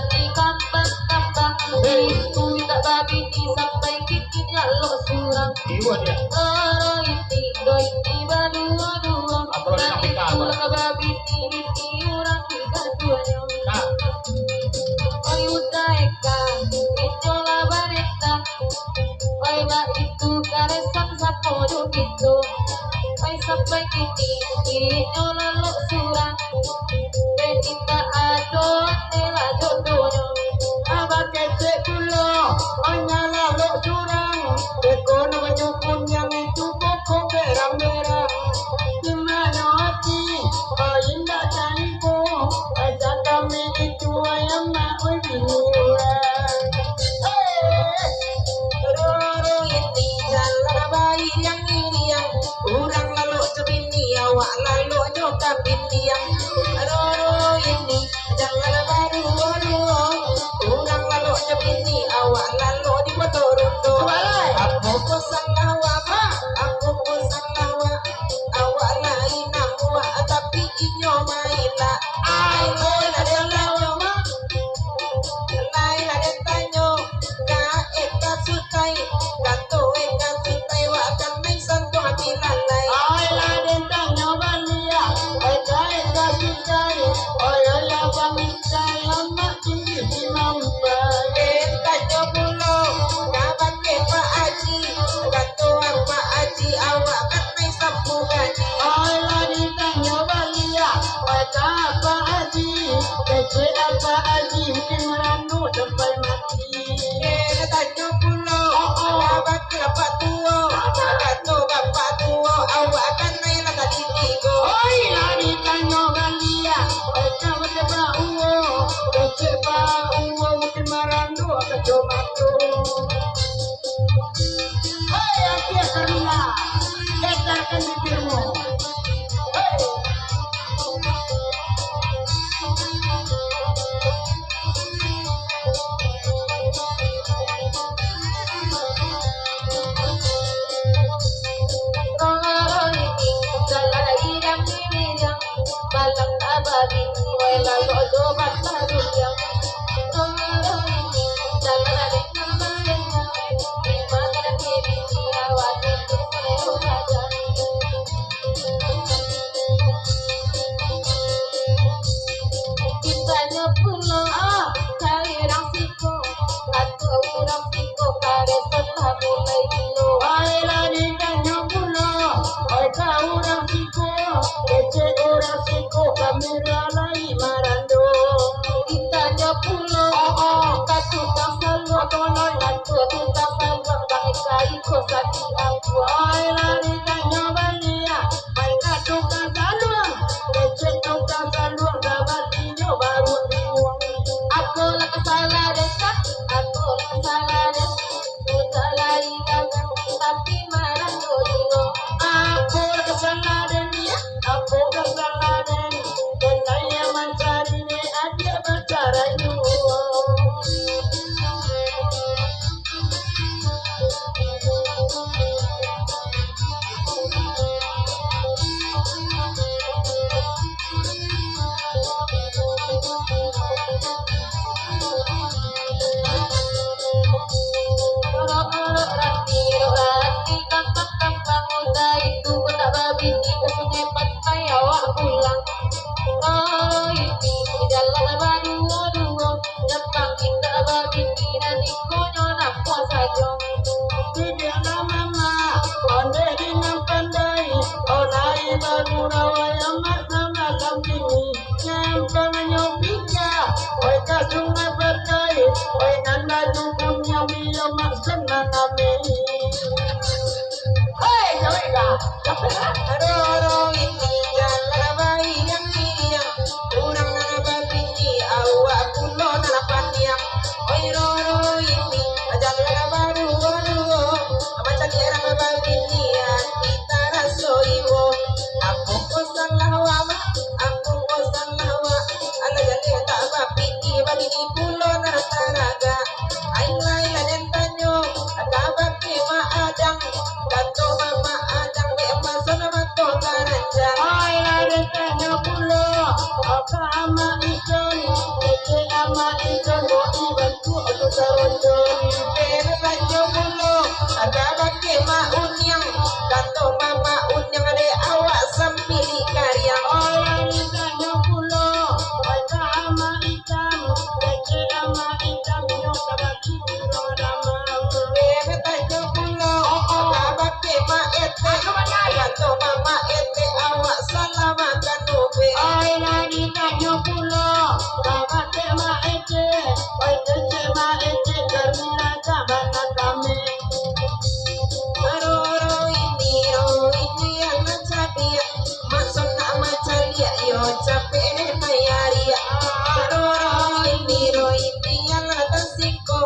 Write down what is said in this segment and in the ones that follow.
lagi kampang-kampang itu tak babi di sampai kiki nyalok surang Iwan ya. ini badu-badu itulah babi ini orang tiga duanya oi utaeka itola bareta oi ba itu karesan sapo gitu oi sampai kiki itola lo surang kita adon nela jodohnya Abah kecek kulo, nyala lo curang. Ekono banyukun yang itu pokok berang-berang. Gimana hati, indah caniko. Aja kami itu ayam oi binuran. Roro ini jalan bayi yang iriang urang lalu cebini awak lalu nyokap yang Roro ini jalan baru urang lalu cebini awak lalu di foto rondo aku bosan lawa aku bosan lawa awak lain awak tapi inyo maila ai bola de lawa lain ada tanyo ka eta sutai kato eta sutai wa kan nai santo hati lalai Ay la dentanya balia, eka sukai. La pamitai amat tinggi di mampai. eta jobulo kaban ke Pak Haji kato apa Haji awak kan nai sampu gaji Ay la ditanya balia, eka apa aji, kece apa aji, mungkin merandu sampai mati. eta jobulo kaban ke Bapak Tuo kato Bapak Tuo awak kan nai laka ditigo Ay la ditanya balia, eka macam uwo, kece uwo, mungkin merandu kecomatu. Hai akhir karya, kejarkan bibirmu. Hey. Balang abadi, wala lo do bataduyang. Kitanya pulau cari orang siko atau orang siko kare setelah mulai dulu Ay la ditanya pula, ay kau orang siko, kece orang siko, kamera lai marando. kitanya pulau tukang saluang tukang saluang bang kai kosati aku Ay la ditanya balia, ay tukang saluang, kece tukang saluang, dapat tinyo baru diuang. aku lah kesalah desa aku lah kesalah desa udah lari kagak tapi marah dulu Aku kesana dia, aku kesana dan saya mencari ni ada bicara you. Roti kampang udah itu kota babi ke sungai pantai awak pulang ini jalan baru Jepang kita babi nanti konyo nak puasa jong Tidak lama mama, pandai dengan pandai, onai baru rawai amat sama kambing. Nyempang nyopika, oi kasungai berkai, oi nanda dukunya biamak senang kami. Hei, jawablah, jawablah. Roro ini jalan bayi yang iriang kurang nana babi awak pulau nana pandiang oi Roro ini jalan baru macam era babi kita rasoiwo aku kosan lawa ala jadi tak babi di pulau nana tanaga ai dan tanyo ada babi ma adang dato mama adang be masana mato karanja Ay la retanya pulo, apa ama ikan, ece ama ikan. Pero tanyo mulo ada bake maunyang kanto mama unyang ade awak sambil karyang Pero tanyo mulo ada bake ma ete kanto mama ete awak salama kanube ini yang cadia masuk nama calia yo capek mayaria ini yang tasiko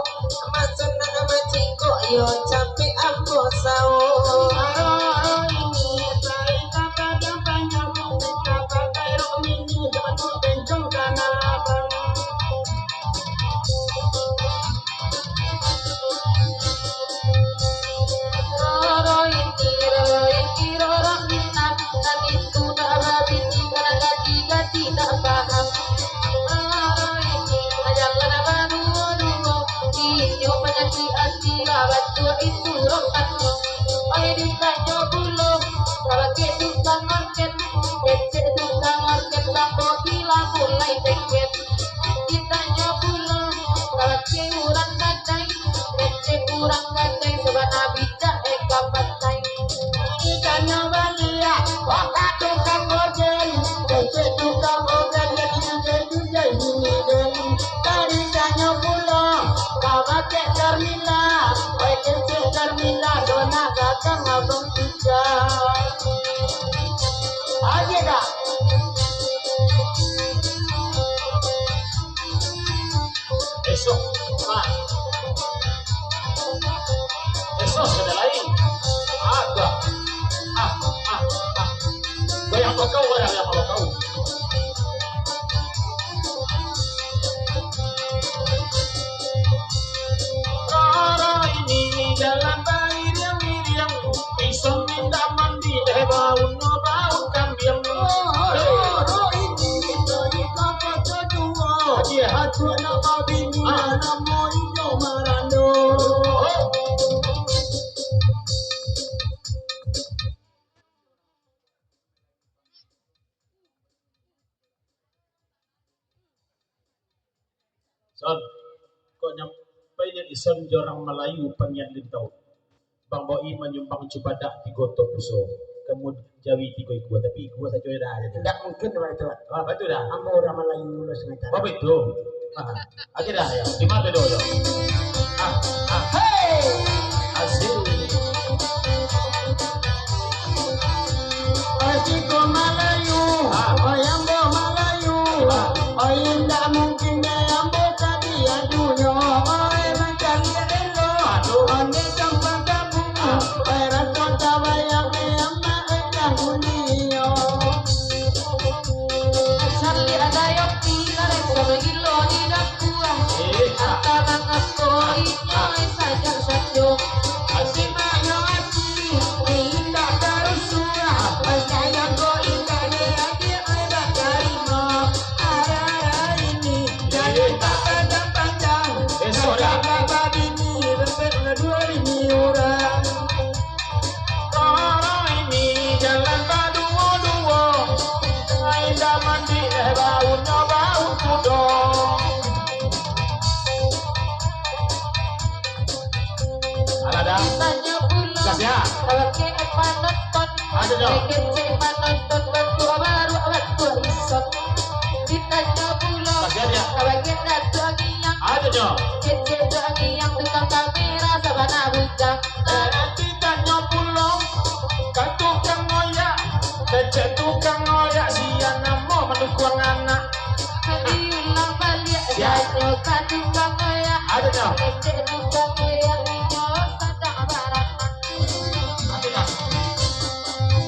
masuk nama ciko yo capek aku sao Esok, esok ada lain. Ada, goyang kau, goyang kau. Rara ini dalam air yang miriam, bisa minta mandi deh bau kambiang. Rara ini dari kapal kedua, dia hatu nama bini, nama Indo Marando. Son, kok nyampainya ison jorang Melayu pengen lintau. Bang Boi menyumbang cubadak di goto puso. Kemudian Jawi tiga ikut, tapi gua saja dah ada. tidak mungkin itu Betul dah. kamu orang Melayu lulus sebentar Oh betul. Aja dah ya. Di mana dulu? hey Asik. Asiko Melayu Oyambo Melayu Oyinda mungkin Oyambo tadi adunya Oy macam elo Onde sampai kamu Oy rakota bayang Eyama ekang uniyo Sali ada yopi Lare sama gilo di dakua Antara ngasko Inyoy sajak sajok Asik makna hati Indah karusua Saya ko indah dia ada karima Arara ini Jangan panjang-panjang Ada bini Resep dua ini orang Rara ini jalan berdua-dua. Indah mandi baunya bau kudo. Ada Tanya pulang Kasih Kalau ke panonton Ada dong. Kece panonton Bantu baru Bantu isot Ditanya pulang Kasih dia. Kalau ke datu angiyang Ada dong. Kece tu angiyang Tukang kamera Sabana bujang Nanti tanya pulang ke tukang ngoyak. Kecek tukang ngoyak. Sian nama mendukung anak. Diulang balik Janyo kan tukang ngoyak Ada dong. Kece tukang ngoyak Inyo sadang barang Ada dong.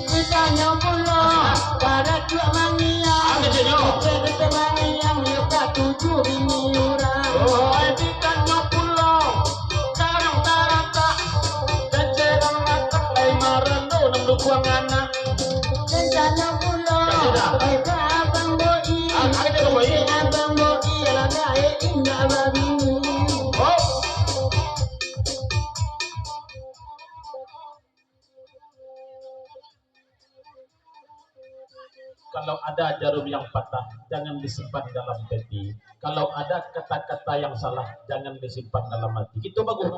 Ditanya pulang Pada dua mania Ada dong. Kece mania Mereka 7 bini orang Oh, di tanya pulang. Karang tarata. Kecek rata. Marando mendukung anak. Ditanya pulang Sudah. Mereka abang boi Ada dong, Boi. Abang boi Lagai indah babini Oh, Kalau ada jarum yang patah, jangan disimpan dalam peti. Kalau ada kata-kata yang salah, jangan disimpan dalam hati. Itu bagus.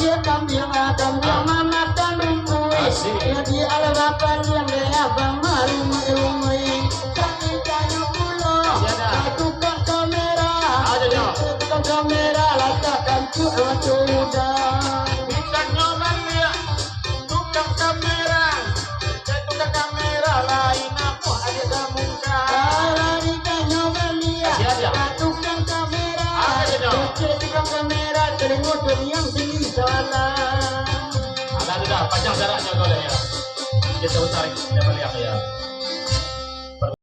Dia kambing mama dan rumput. Ya di alapan yang dia bang malu merumai. Kaki kayu pulau. Tukang kamera. Tukang kamera letakkan cuaca sudah. Kita nyoban dia, tukang kamera. Tukang kamera lain aku ada kamuka. Lari kan nyoban dia. Tukang kamera. Tukang kamera terengut yang tinggi sana. Ada panjang jaraknya boleh ya. Kita tarik, kita balik ya.